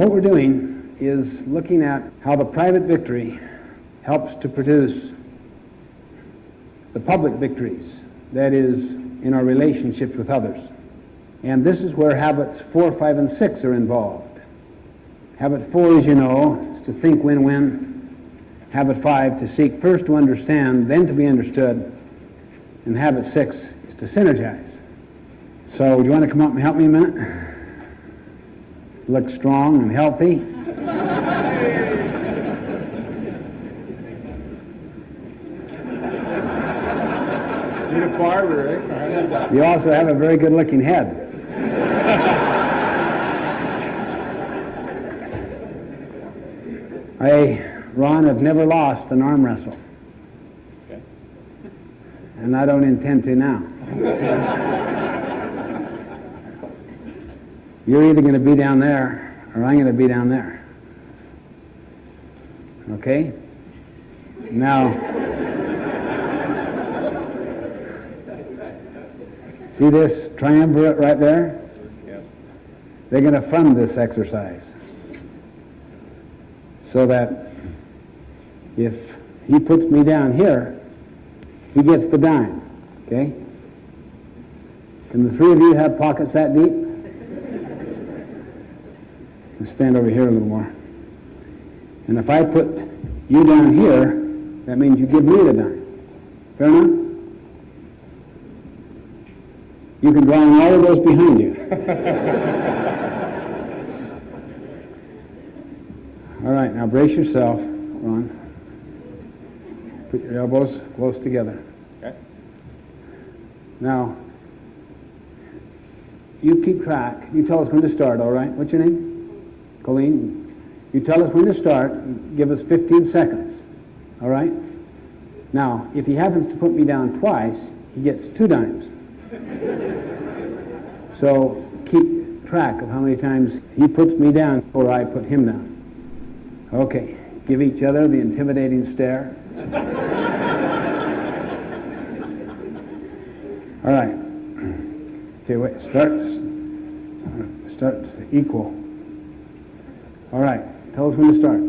what we're doing is looking at how the private victory helps to produce the public victories, that is, in our relationships with others. And this is where habits 4, 5, and 6 are involved. Habit 4, as you know, is to think win-win. Habit 5, to seek first to understand, then to be understood. And habit 6 is to synergize. So, do you want to come up and help me a minute? Look strong and healthy. Need a barber, eh? You also have a very good-looking head. Ron, have never lost an arm wrestle. Okay. And I don't intend to now. You're either going to be down there or I'm going to be down there. Okay? Now, see this triumvirate right there? Yes. They're going to fund this exercise so that if he puts me down here, he gets the dime. Okay? Can the three of you have pockets that deep? Let's stand over here a little more. And if I put you down here, that means you give me the dime. Fair enough? You can draw on all of those behind you. All right, now brace yourself, Ron. Put your elbows close together. Okay. Now, you keep track. You tell us when to start, all right? What's your name? Colleen. You tell us when to start. Give us 15 seconds, all right? Now, if he happens to put me down twice, he gets 2 dimes. So keep track of how many times he puts me down or I put him down. Okay, give each other the intimidating stare. All right. Okay, wait, start equal. All right, tell us when to start.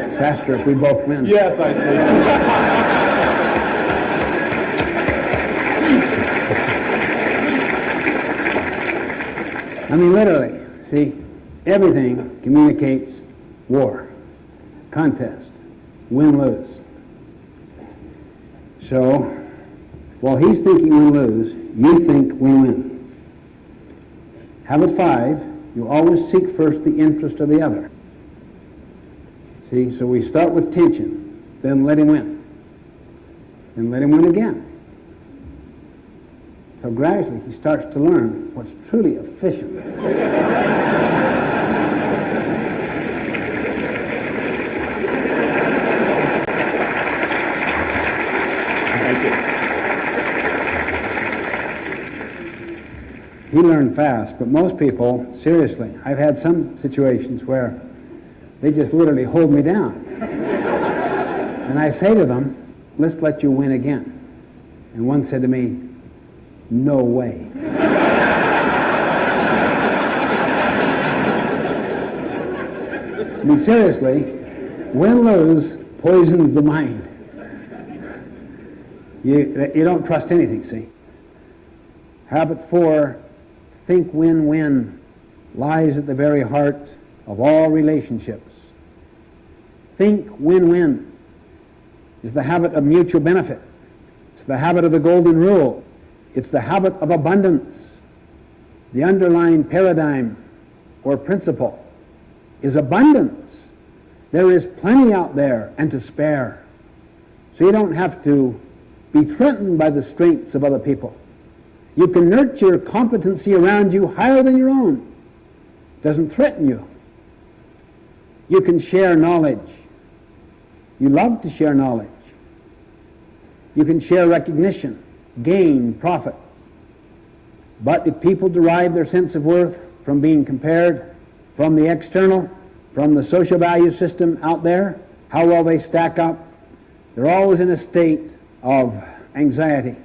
It's faster if we both win. Yes, I see. I mean, literally, see, everything communicates war, contest, win-lose. So, while he's thinking win-lose, you think win-win. Habit 5, you always seek first the interest of the other. See, so we start with tension, then let him win, then let him win again. So gradually he starts to learn what's truly efficient. He learned fast, but most people, seriously, I've had some situations where they just literally hold me down. And I say to them, let's let you win again. And one said to me, no way. I mean, seriously, win-lose poisons the mind. You don't trust anything, see? Habit 4, think win-win, lies at the very heart of all relationships. Think win-win is the habit of mutual benefit. It's the habit of the golden rule. It's the habit of abundance. The underlying paradigm or principle is abundance. There is plenty out there and to spare. So you don't have to be threatened by the strengths of other people. You can nurture competency around you higher than your own. It doesn't threaten you. You can share knowledge. You love to share knowledge. You can share recognition, gain, profit. But if people derive their sense of worth from being compared from the external, from the social value system out there, how well they stack up, they're always in a state of anxiety.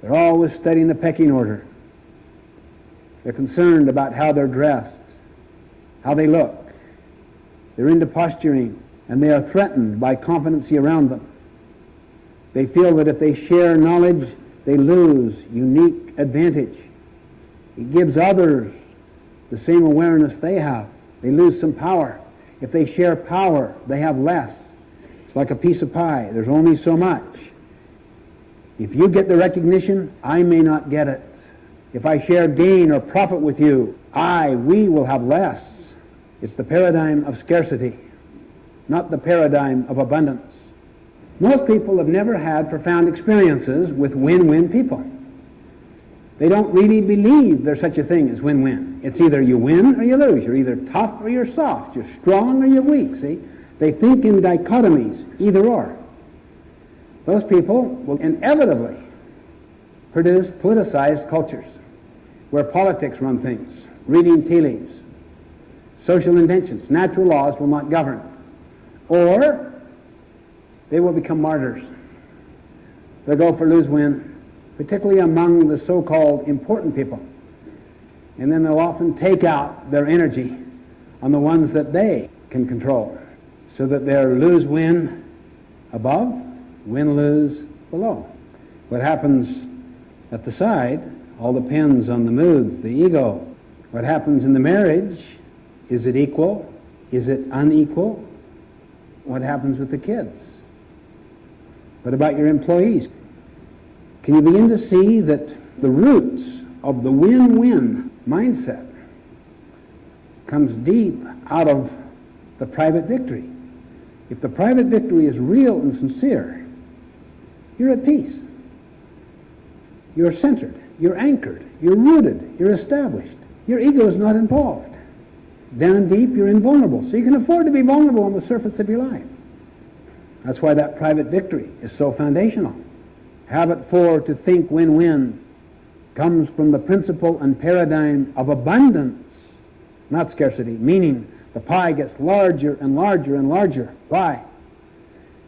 They're always studying the pecking order. They're concerned about how they're dressed, how they look. They're into posturing, and they are threatened by competency around them. They feel that if they share knowledge, they lose unique advantage. It gives others the same awareness they have. They lose some power. If they share power, they have less. It's like a piece of pie. There's only so much. If you get the recognition, I may not get it. If I share gain or profit with you, we will have less. It's the paradigm of scarcity, not the paradigm of abundance. Most people have never had profound experiences with win-win people. They don't really believe there's such a thing as win-win. It's either you win or you lose. You're either tough or you're soft. You're strong or you're weak, see? They think in dichotomies, either or. Those people will inevitably produce politicized cultures where politics run things, reading tea leaves, social inventions, natural laws will not govern. Or they will become martyrs. They'll go for lose-win, particularly among the so-called important people. And then they'll often take out their energy on the ones that they can control, so that they're lose-win above, win-lose below. What happens at the side all depends on the moods, the ego. What happens in the marriage, is it equal? Is it unequal? What happens with the kids? What about your employees? Can you begin to see that the roots of the win-win mindset comes deep out of the private victory? If the private victory is real and sincere, you're at peace. You're centered. You're anchored. You're rooted. You're established. Your ego is not involved. Down deep, you're invulnerable. So you can afford to be vulnerable on the surface of your life. That's why that private victory is so foundational. Habit 4, to think win-win, comes from the principle and paradigm of abundance, not scarcity, meaning the pie gets larger and larger and larger. Why?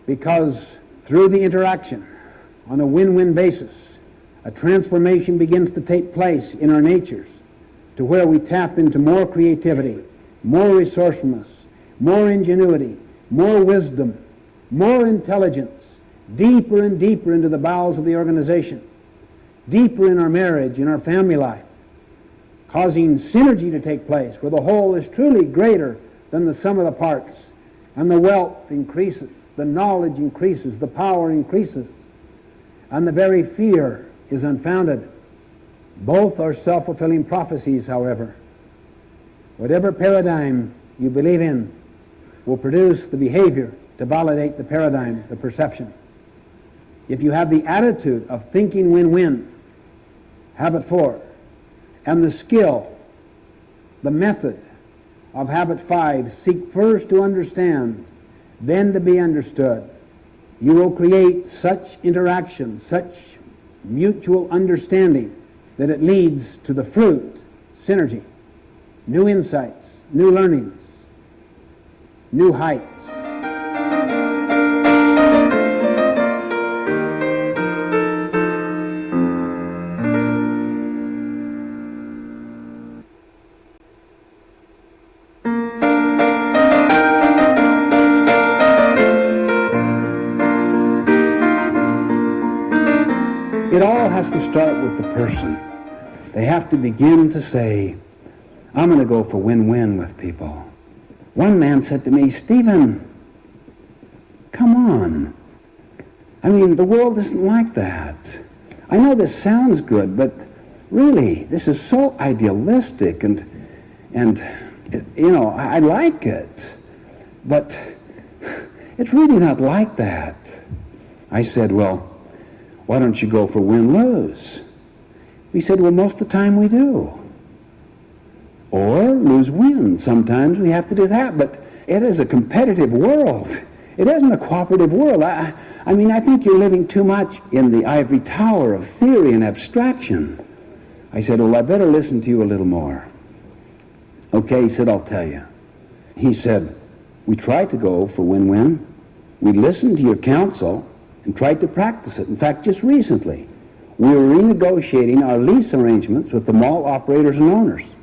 Because through the interaction on a win-win basis, a transformation begins to take place in our natures to where we tap into more creativity, more resourcefulness, more ingenuity, more wisdom, more intelligence, deeper and deeper into the bowels of the organization, deeper in our marriage, in our family life, causing synergy to take place where the whole is truly greater than the sum of the parts, and the wealth increases, the knowledge increases, the power increases, and the very fear is unfounded. Both are self-fulfilling prophecies, however. Whatever paradigm you believe in will produce the behavior to validate the paradigm, the perception. If you have the attitude of thinking win-win, habit 4, and the skill, the method of habit 5, seek first to understand, then to be understood, you will create such interaction, such mutual understanding, that it leads to the fruit, synergy, new insights, new learnings, new heights. It all has to start with the person. They have to begin to say, I'm going to go for win-win with people. One man said to me, Stephen, come on. I mean, the world isn't like that. I know this sounds good, but really, this is so idealistic and you know, I like it, but it's really not like that. I said, well, why don't you go for win-lose? He said, well, most of the time we do. Or lose-win. Sometimes we have to do that, but it is a competitive world. It isn't a cooperative world. I mean, I think you're living too much in the ivory tower of theory and abstraction. I said, well, I better listen to you a little more. Okay, he said, I'll tell you. He said, we try to go for win-win. We listen to your counsel. and tried to practice it. In fact, just recently, we were renegotiating our lease arrangements with the mall operators and owners.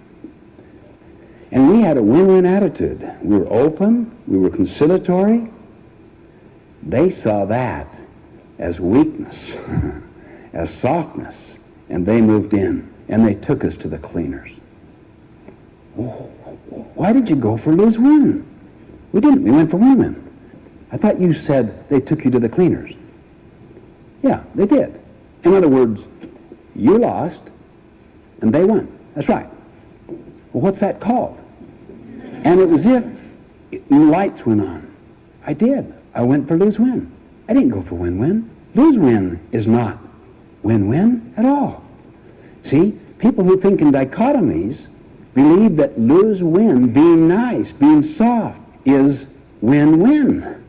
And we had a win-win attitude. We were open, we were conciliatory. They saw that as weakness, as softness, and they moved in, and they took us to the cleaners. Why did you go for lose-win? We didn't. We went for win-win. I thought you said they took you to the cleaners. Yeah, they did. In other words, you lost, and they won. That's right. Well, what's that called? And it was if lights went on. I did. I went for lose-win. I didn't go for win-win. Lose-win is not win-win at all. See, people who think in dichotomies believe that lose-win, being nice, being soft, is win-win.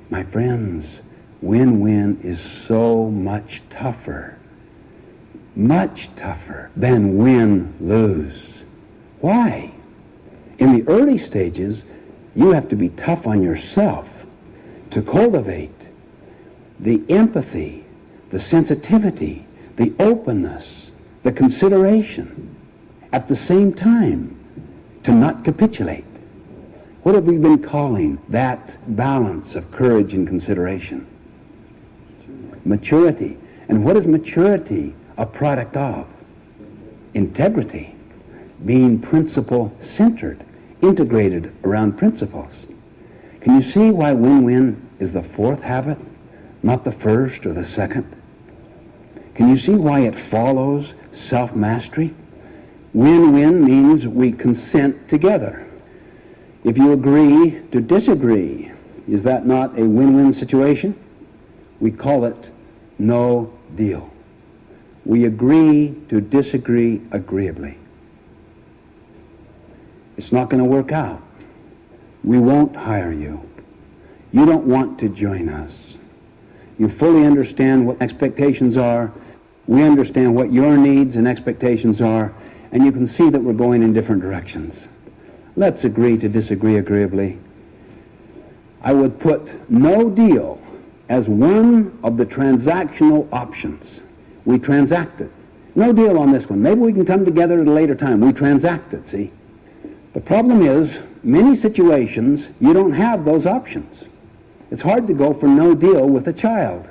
My friends, win-win is so much tougher than win-lose. Why? In the early stages, you have to be tough on yourself to cultivate the empathy, the sensitivity, the openness, the consideration, at the same time to not capitulate. What have we been calling that balance of courage and consideration? Maturity. And what is maturity a product of? Integrity. Being principle-centered, integrated around principles. Can you see why win-win is the fourth habit, not the first or the second? Can you see why it follows self-mastery? Win-win means we consent together. If you agree to disagree, is that not a win-win situation? We call it no deal. We agree to disagree agreeably. It's not going to work out. We won't hire you. You don't want to join us. You fully understand what expectations are. We understand what your needs and expectations are, and you can see that we're going in different directions. Let's agree to disagree agreeably. I would put no deal as one of the transactional options. We transacted. No deal on this one. Maybe we can come together at a later time. We transacted, see? The problem is, many situations, you don't have those options. It's hard to go for no deal with a child.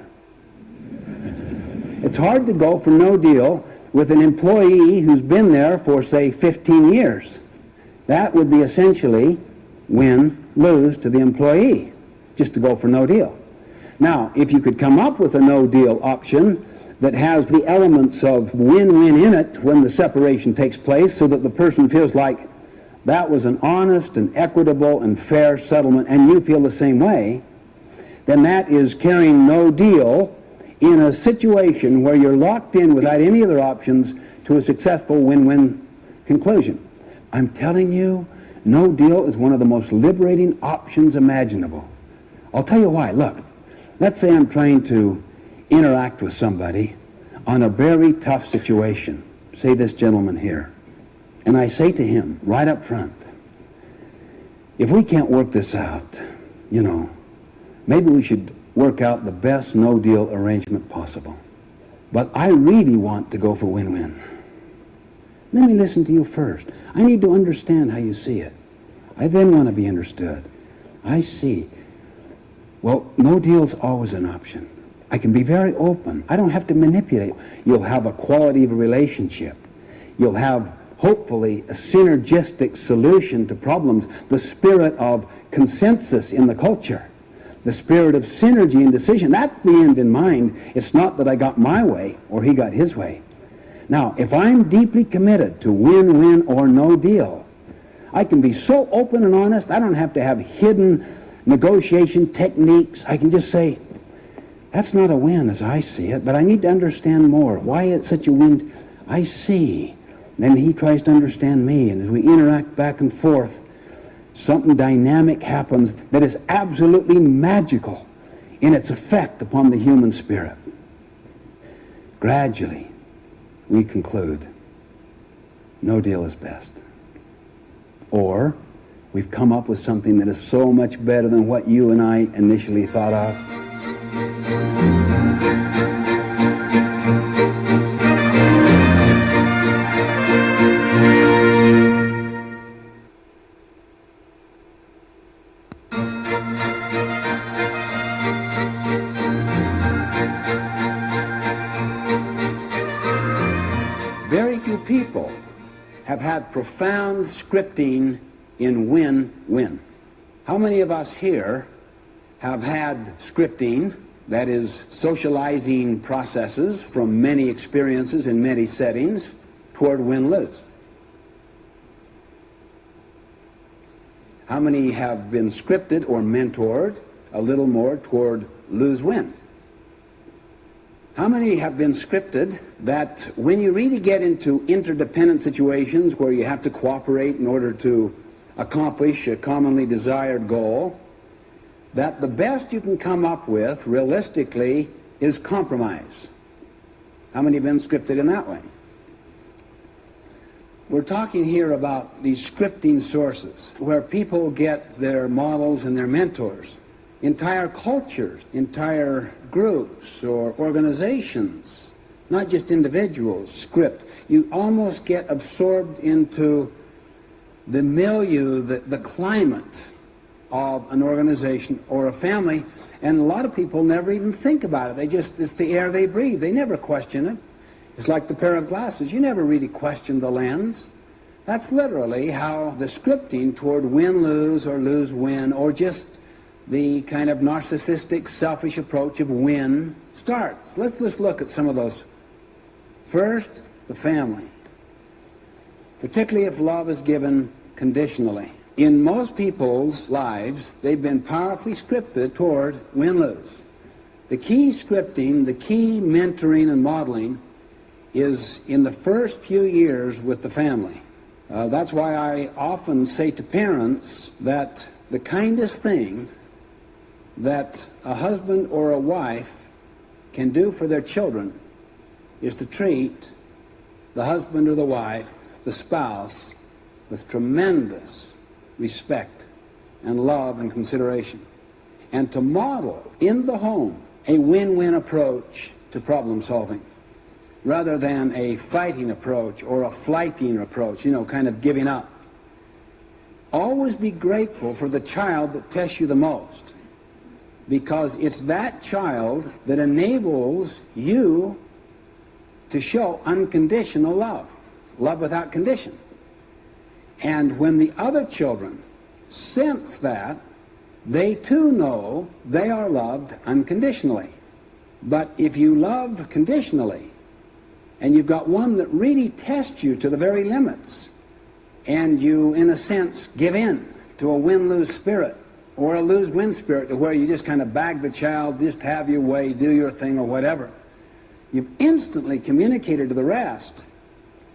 It's hard to go for no deal with an employee who's been there for, say, 15 years. That would be essentially win-lose to the employee, just to go for no deal. Now, if you could come up with a no-deal option that has the elements of win-win in it when the separation takes place so that the person feels like that was an honest and equitable and fair settlement and you feel the same way, then that is carrying no deal in a situation where you're locked in without any other options to a successful win-win conclusion. I'm telling you, no deal is one of the most liberating options imaginable. I'll tell you why. Look, let's say I'm trying to interact with somebody on a very tough situation. Say this gentleman here. And I say to him right up front, if we can't work this out, maybe we should work out the best no-deal arrangement possible. But I really want to go for win-win. Let me listen to you first. I need to understand how you see it. I then want to be understood. I see. Well, no deal's always an option. I can be very open. I don't have to manipulate. You'll have a quality of a relationship. You'll have, hopefully, a synergistic solution to problems. The spirit of consensus in the culture. The spirit of synergy and decision. That's the end in mind. It's not that I got my way or he got his way. Now, if I'm deeply committed to win-win or no deal, I can be so open and honest, I don't have to have hidden negotiation techniques. I can just say, that's not a win as I see it, but I need to understand more. Why it's such a win? I see. Then he tries to understand me, and as we interact back and forth, something dynamic happens that is absolutely magical in its effect upon the human spirit. Gradually, we conclude, no deal is best. Or, we've come up with something that is so much better than what you and I initially thought of. Very few people have had profound scripting in win-win. How many of us here have had scripting, that is, socializing processes from many experiences in many settings toward win-lose? How many have been scripted or mentored a little more toward lose-win? How many have been scripted that when you really get into interdependent situations where you have to cooperate in order to accomplish a commonly desired goal, that the best you can come up with, realistically, is compromise? How many have been scripted in that way? We're talking here about these scripting sources where people get their models and their mentors. Entire cultures, entire groups or organizations, not just individuals, script. You almost get absorbed into the milieu, the climate of an organization or a family, and a lot of people never even think about it. It's the air they breathe. They never question it. It's like the pair of glasses. You never really question the lens. That's literally how the scripting toward win-lose or lose-win, or just the kind of narcissistic, selfish approach of win starts. Let's just look at some of those. First, the family. Particularly if love is given conditionally. In most people's lives, they've been powerfully scripted toward win-lose. The key scripting, the key mentoring and modeling is in the first few years with the family. That's why I often say to parents that the kindest thing that a husband or a wife can do for their children is to treat the husband or the wife, the spouse, with tremendous respect and love and consideration, and to model in the home a win-win approach to problem solving rather than a fighting approach or a flighting approach, kind of giving up. Always be grateful for the child that tests you the most, because it's that child that enables you to show unconditional love, love without condition. And when the other children sense that, they too know they are loved unconditionally. But if you love conditionally, and you've got one that really tests you to the very limits, and you, in a sense, give in to a win-lose spirit, or a lose-win spirit, to where you just kind of bag the child, just have your way, do your thing, or whatever, you've instantly communicated to the rest,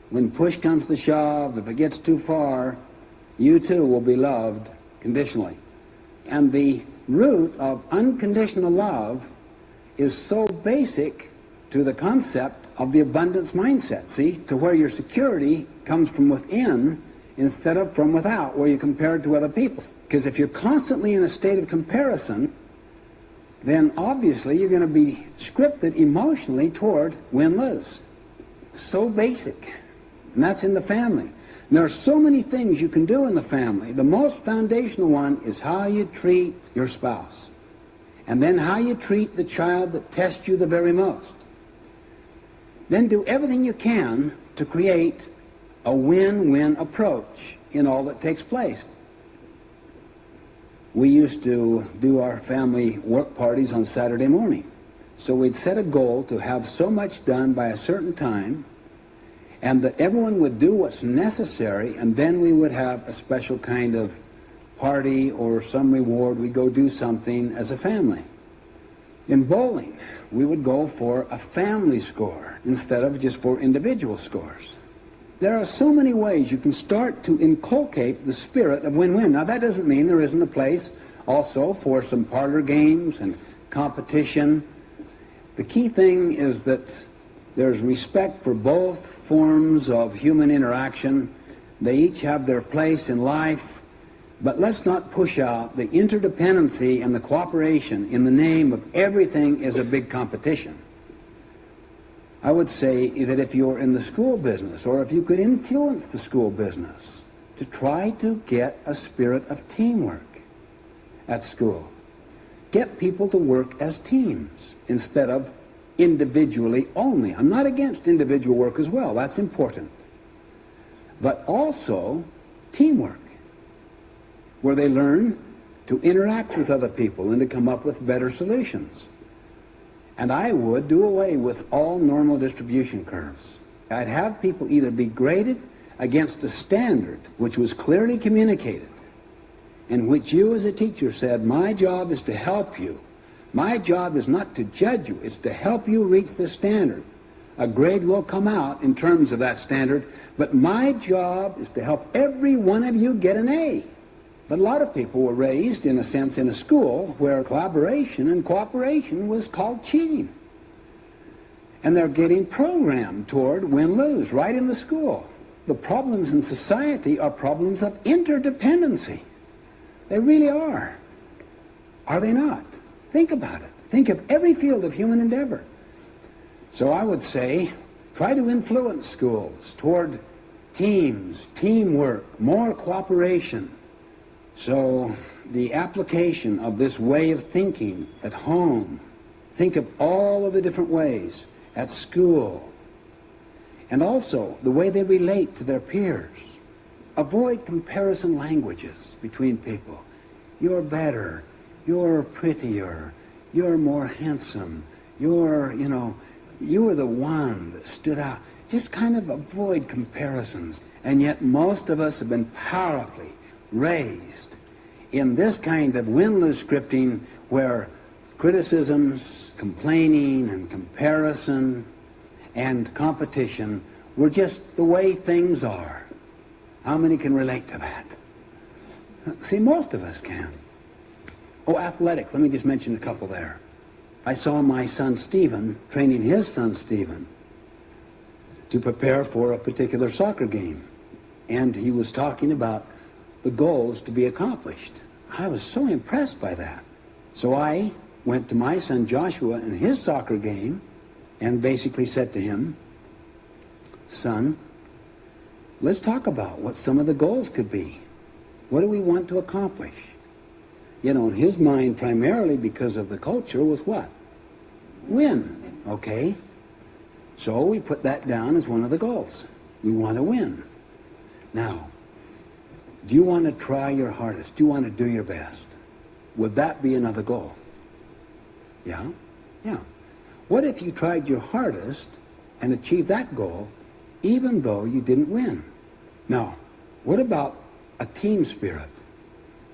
when push comes to shove, if it gets too far, you too will be loved conditionally. And the root of unconditional love is so basic to the concept of the abundance mindset, see, to where your security comes from within instead of from without, where you compare it to other people. Because if you're constantly in a state of comparison, then obviously you're going to be scripted emotionally toward win-lose. So basic. And that's in the family. And there are so many things you can do in the family. The most foundational one is how you treat your spouse. And then how you treat the child that tests you the very most. Then do everything you can to create a win-win approach in all that takes place. We used to do our family work parties on Saturday morning. So we'd set a goal to have so much done by a certain time, and that everyone would do what's necessary, and then we would have a special kind of party or some reward. We'd go do something as a family. In bowling, we would go for a family score instead of just for individual scores. There are so many ways you can start to inculcate the spirit of win-win. Now, that doesn't mean there isn't a place also for some parlor games and competition. The key thing is that there's respect for both forms of human interaction. They each have their place in life. But let's not push out the interdependency and the cooperation in the name of everything is a big competition. I would say that if you're in the school business, or if you could influence the school business, to try to get a spirit of teamwork at schools. Get people to work as teams instead of individually only. I'm not against individual work as well, that's important. But also teamwork, where they learn to interact with other people and to come up with better solutions. And I would do away with all normal distribution curves. I'd have people either be graded against a standard which was clearly communicated, in which you as a teacher said, my job is to help you. My job is not to judge you, it's to help you reach the standard. A grade will come out in terms of that standard, but my job is to help every one of you get an A. But a lot of people were raised, in a sense, in a school where collaboration and cooperation was called cheating. And they're getting programmed toward win-lose right in the school. The problems in society are problems of interdependency. They really are. Are they not? Think about it. Think of every field of human endeavor. So I would say, try to influence schools toward teams, teamwork, more cooperation. So the application of this way of thinking at home, think of all of the different ways at school, and also the way they relate to their peers. Avoid comparison languages between people. You're better, you're prettier, you're more handsome, you're the one that stood out. Just kind of avoid comparisons. And yet most of us have been powerfully raised in this kind of win-lose scripting where criticisms, complaining, and comparison and competition were just the way things are. How many can relate to that? See, most of us can. Oh, athletics. Let me just mention a couple there. I saw my son Stephen training his son Stephen to prepare for a particular soccer game. And he was talking about the goals to be accomplished. I was so impressed by that. So I went to my son Joshua in his soccer game and basically said to him, son, let's talk about what some of the goals could be. What do we want to accomplish? You know, in his mind, primarily because of the culture, was what? Win, okay? So we put that down as one of the goals. We want to win. Now, do you want to try your hardest? Do you want to do your best? Would that be another goal? Yeah? Yeah. What if you tried your hardest and achieved that goal even though you didn't win? Now, what about a team spirit?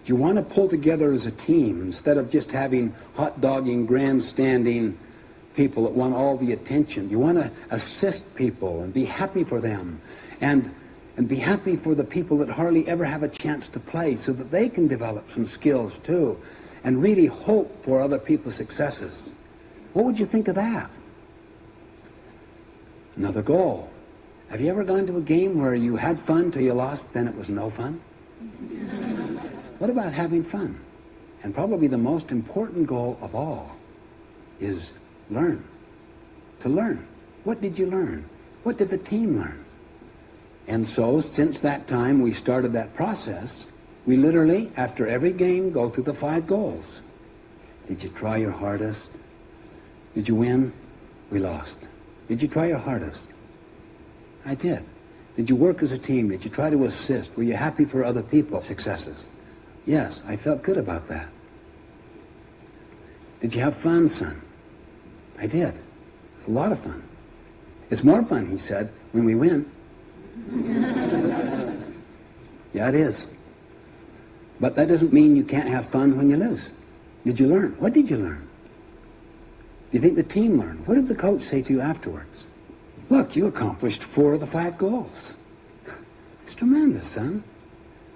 Do you want to pull together as a team instead of just having hot-dogging, grandstanding people that want all the attention? Do you want to assist people and be happy for them and be happy for the people that hardly ever have a chance to play so that they can develop some skills too and really hope for other people's successes? What would you think of that? Another goal. Have you ever gone to a game where you had fun till you lost, then it was no fun? What about having fun? And probably the most important goal of all is learn. To learn. What did you learn? What did the team learn? And so, since that time we started that process, we literally, after every game, go through the 5 goals. Did you try your hardest? Did you win? We lost. Did you try your hardest? I did. Did you work as a team? Did you try to assist? Were you happy for other people's successes? Yes, I felt good about that. Did you have fun, son? I did. It's a lot of fun. It's more fun, he said, when we win. Yeah, it is. But that doesn't mean you can't have fun when you lose. Did you learn? What did you learn? Do you think the team learned? What did the coach say to you afterwards? Look, you accomplished 4 of the 5 goals. It's tremendous, son.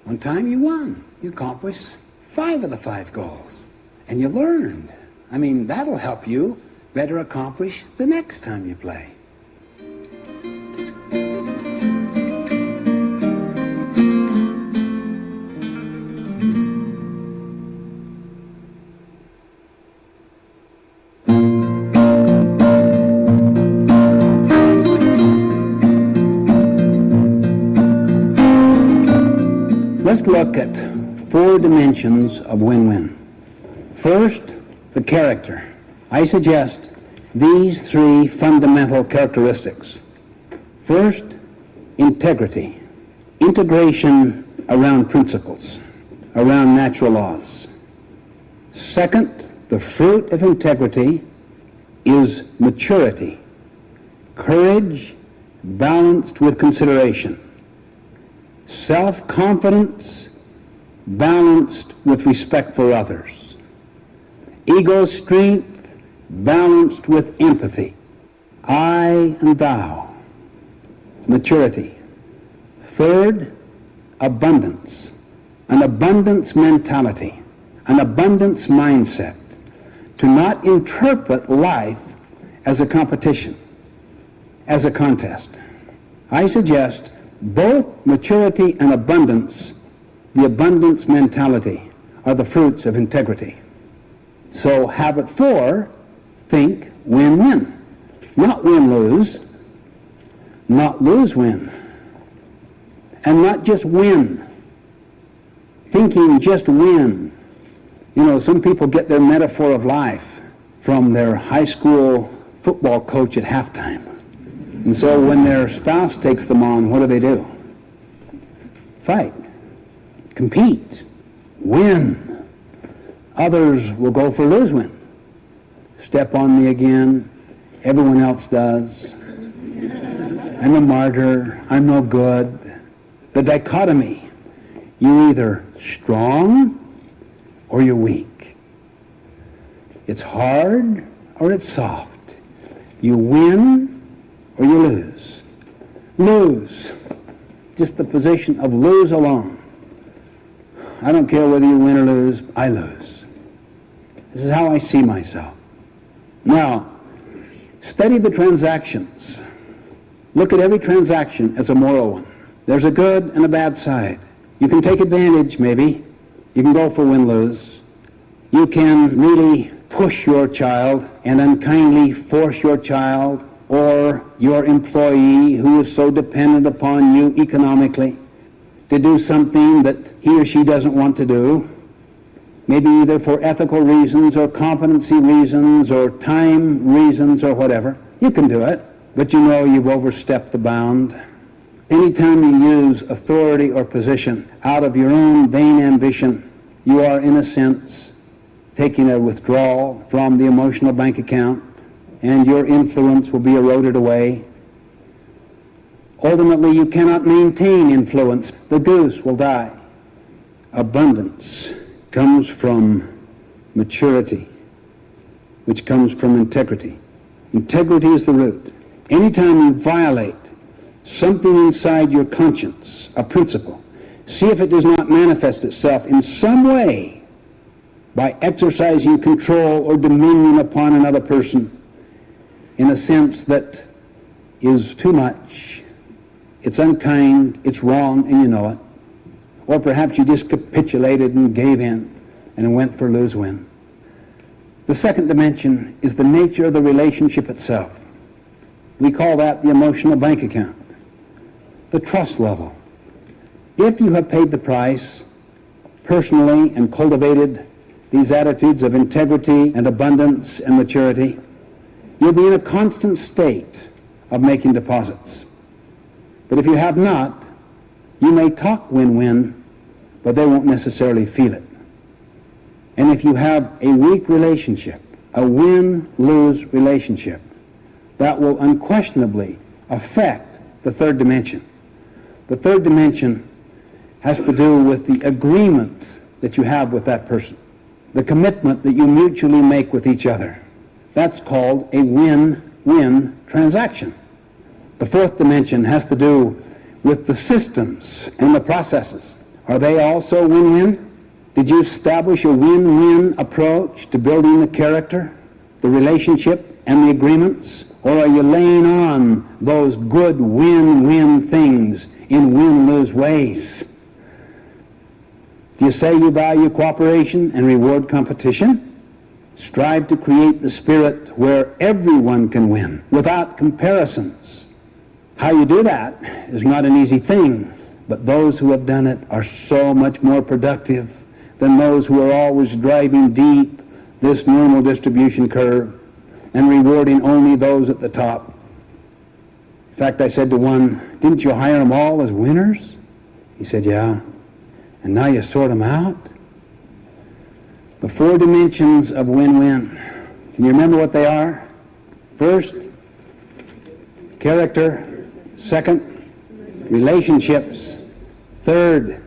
One time you won. You accomplished 5 of the 5 goals. And you learned. I mean, that'll help you better accomplish the next time you play. Let's look at 4 dimensions of win-win. First, the character. I suggest these 3 fundamental characteristics. First, integrity. Integration around principles, around natural laws. Second, the fruit of integrity is maturity, courage balanced with consideration, self-confidence balanced with respect for others, ego strength balanced with empathy, I and thou, maturity. Third, abundance, an abundance mentality, an abundance mindset, to not interpret life as a competition, as a contest. I suggest both maturity and abundance, the abundance mentality, are the fruits of integrity. So habit 4, think win-win. Not win-lose, not lose-win. And not just win. Thinking just win. You know, some people get their metaphor of life from their high school football coach at halftime. And so when their spouse takes them on, what do? Fight. Compete. Win. Others will go for lose-win. Step on me again. Everyone else does. I'm a martyr. I'm no good. The dichotomy. You're either strong or you're weak. It's hard or it's soft. You win or you lose. Lose. Just the position of lose alone. I don't care whether you win or lose, I lose. This is how I see myself. Now, study the transactions. Look at every transaction as a moral one. There's a good and a bad side. You can take advantage, maybe. You can go for win-lose. You can really push your child and unkindly force your child or your employee who is so dependent upon you economically to do something that he or she doesn't want to do, maybe either for ethical reasons or competency reasons or time reasons or whatever. You can do it, but you know you've overstepped the bound. Anytime you use authority or position out of your own vain ambition, you are, in a sense, taking a withdrawal from the emotional bank account, and your influence will be eroded away. Ultimately, you cannot maintain influence. The goose will die. Abundance comes from maturity, which comes from integrity. Integrity is the root. Anytime you violate something inside your conscience, a principle, see if it does not manifest itself in some way by exercising control or dominion upon another person in a sense that is too much, it's unkind, it's wrong, and you know it. Or perhaps you just capitulated and gave in and went for lose-win. The second dimension is the nature of the relationship itself. We call that the emotional bank account, the trust level. If you have paid the price personally and cultivated these attitudes of integrity and abundance and maturity, you'll be in a constant state of making deposits. But if you have not, you may talk win-win, but they won't necessarily feel it. And if you have a weak relationship, a win-lose relationship, that will unquestionably affect the third dimension. The third dimension has to do with the agreement that you have with that person, the commitment that you mutually make with each other. That's called a win-win transaction. The fourth dimension has to do with the systems and the processes. Are they also win-win? Did you establish a win-win approach to building the character, the relationship, and the agreements? Or are you laying on those good win-win things in win-lose ways? Do you say you value cooperation and reward competition? Strive to create the spirit where everyone can win without comparisons. How you do that is not an easy thing, but those who have done it are so much more productive than those who are always driving deep this normal distribution curve and rewarding only those at the top. In fact, I said to one, "Didn't you hire them all as winners?" He said, "Yeah." "And now you sort them out?" The 4 dimensions of win-win. Can you remember what they are? First, character. Second, relationships. Third,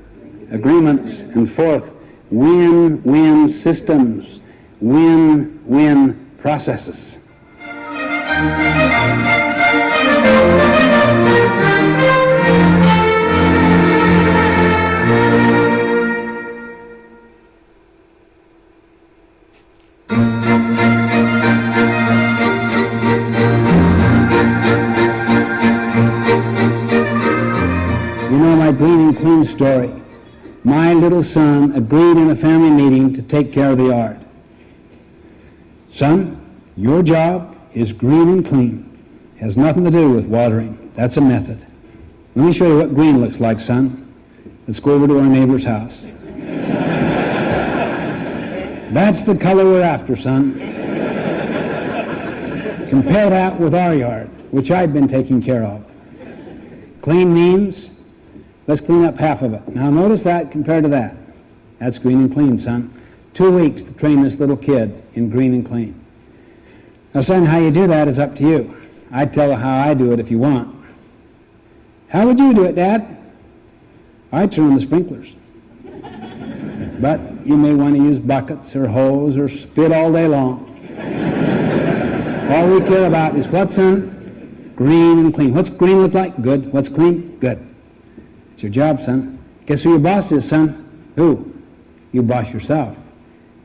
agreements. And fourth, win-win systems, win-win processes. You know my green and clean story. My little son agreed in a family meeting to take care of the yard. "Son, your job is green and clean. Has nothing to do with watering. That's a method. Let me show you what green looks like, son. Let's go over to our neighbor's house. That's the color we're after, son. Compare that with our yard, which I've been taking care of. Clean means let's clean up half of it. Now notice that compared to that. That's green and clean, son. 2 weeks to train this little kid in green and clean. Now, son, how you do that is up to you. I'd tell you how I do it if you want. How would you do it, Dad? I'd turn on the sprinklers. But you may want to use buckets or hose or spit all day long. All we care about is what, son? Green and clean. What's green look like? Good. What's clean? Good. It's your job, son. Guess who your boss is, son? Who? You boss yourself.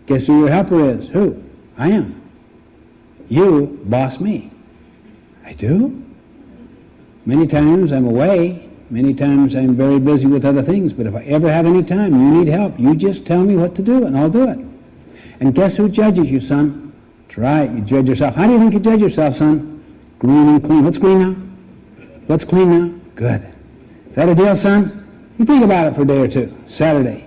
Guess who your helper is? Who? I am. You boss me. I do? Many times I'm away. Many times I'm very busy with other things. But if I ever have any time, you need help, you just tell me what to do and I'll do it. And guess who judges you, son? That's right, you judge yourself. How do you think you judge yourself, son? Green and clean. What's green now? What's clean now? Good. Is that a deal, son? You think about it for a day or two. Saturday.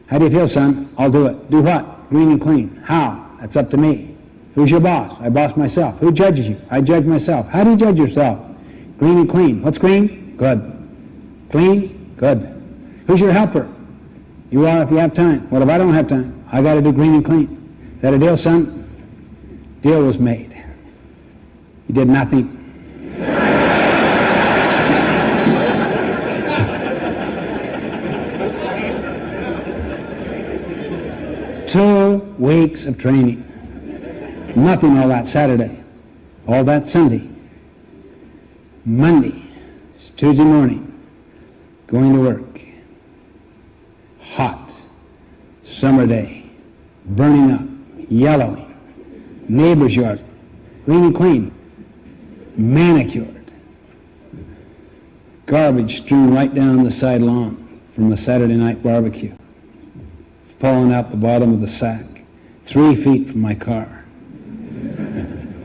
How do you feel, son? I'll do it. Do what? Green and clean. How? That's up to me. Who's your boss? I boss myself. Who judges you? I judge myself. How do you judge yourself? Green and clean. What's green? Good. Clean? Good. Who's your helper? You are if you have time. What if I don't have time? I got to do green and clean. Is that a deal, son? Deal was made. You did nothing. 2 weeks of training. Nothing all that Saturday. All that Sunday. Monday. It's Tuesday morning. Going to work. Hot. Summer day. Burning up. Yellowing. Neighbor's yard. Green and clean. Manicured. Garbage strewn right down the side lawn from the Saturday night barbecue. Falling out the bottom of the sack, 3 feet from my car.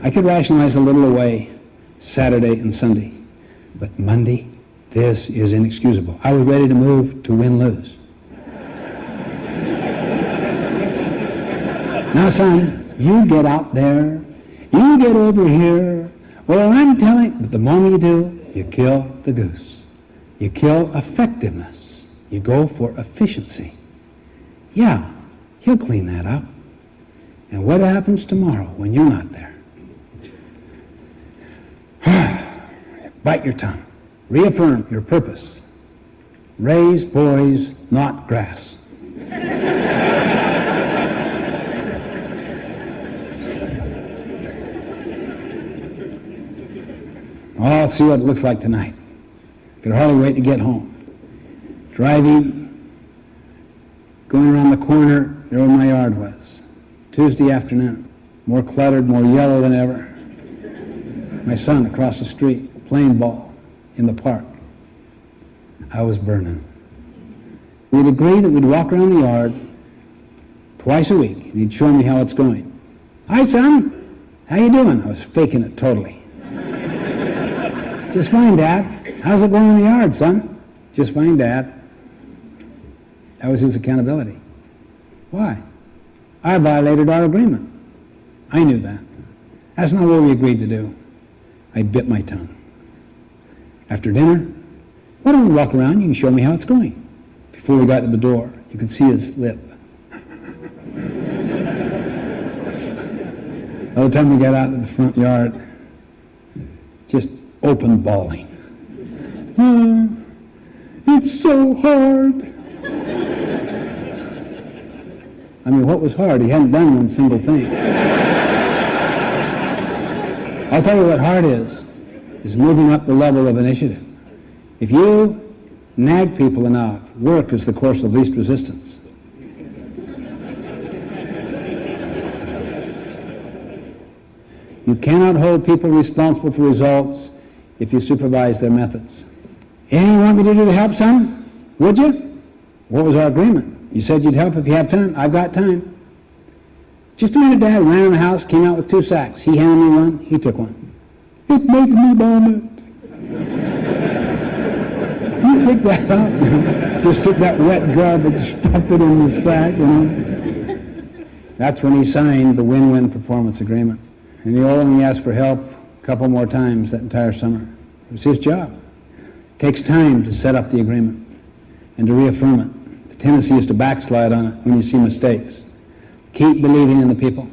I could rationalize a little away Saturday and Sunday, but Monday, this is inexcusable. I was ready to move to win-lose. Now, son, you get out there, you get over here, well, I'm telling you, but the moment you do, you kill the goose. You kill effectiveness. You go for efficiency. Yeah, he'll clean that up. And what happens tomorrow when you're not there? Bite your tongue. Reaffirm your purpose. Raise boys, not grass. Oh, I'll see what it looks like tonight. Could hardly wait to get home. Driving, going around the corner, there where my yard was. Tuesday afternoon, more cluttered, more yellow than ever. My son across the street, playing ball in the park. I was burning. We'd agree that we'd walk around the yard twice a week, and he'd show me how it's going. Hi, son. How you doing? I was faking it totally. Just fine, Dad. How's it going in the yard, son? Just fine, Dad. That was his accountability. Why? I violated our agreement. I knew that. That's not what we agreed to do. I bit my tongue. After dinner, why don't we walk around? You can show me how it's going. Before we got to the door, you could see his lip. By the time we got out to the front yard, just open bawling. Oh, it's so hard. I mean, what was hard? He hadn't done one single thing. I'll tell you what hard is moving up the level of initiative. If you nag people enough, work is the course of least resistance. You cannot hold people responsible for results if you supervise their methods. Anything you want me to do to help, son? Would you? What was our agreement? You said you'd help if you have time. I've got time. Just a minute, Dad. Ran in the house, came out with 2 sacks. He handed me one, he took one. It makes me vomit. You picked that up. Just took that wet garbage, stuffed it in the sack, you know. That's when he signed the win-win performance agreement. And he only asked for help a couple more times that entire summer. It was his job. It takes time to set up the agreement and to reaffirm it. The tendency is to backslide on it when you see mistakes. Keep believing in the people,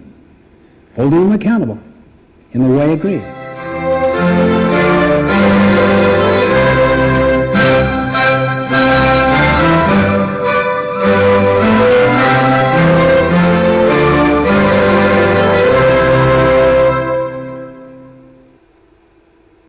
holding them accountable in the way agreed.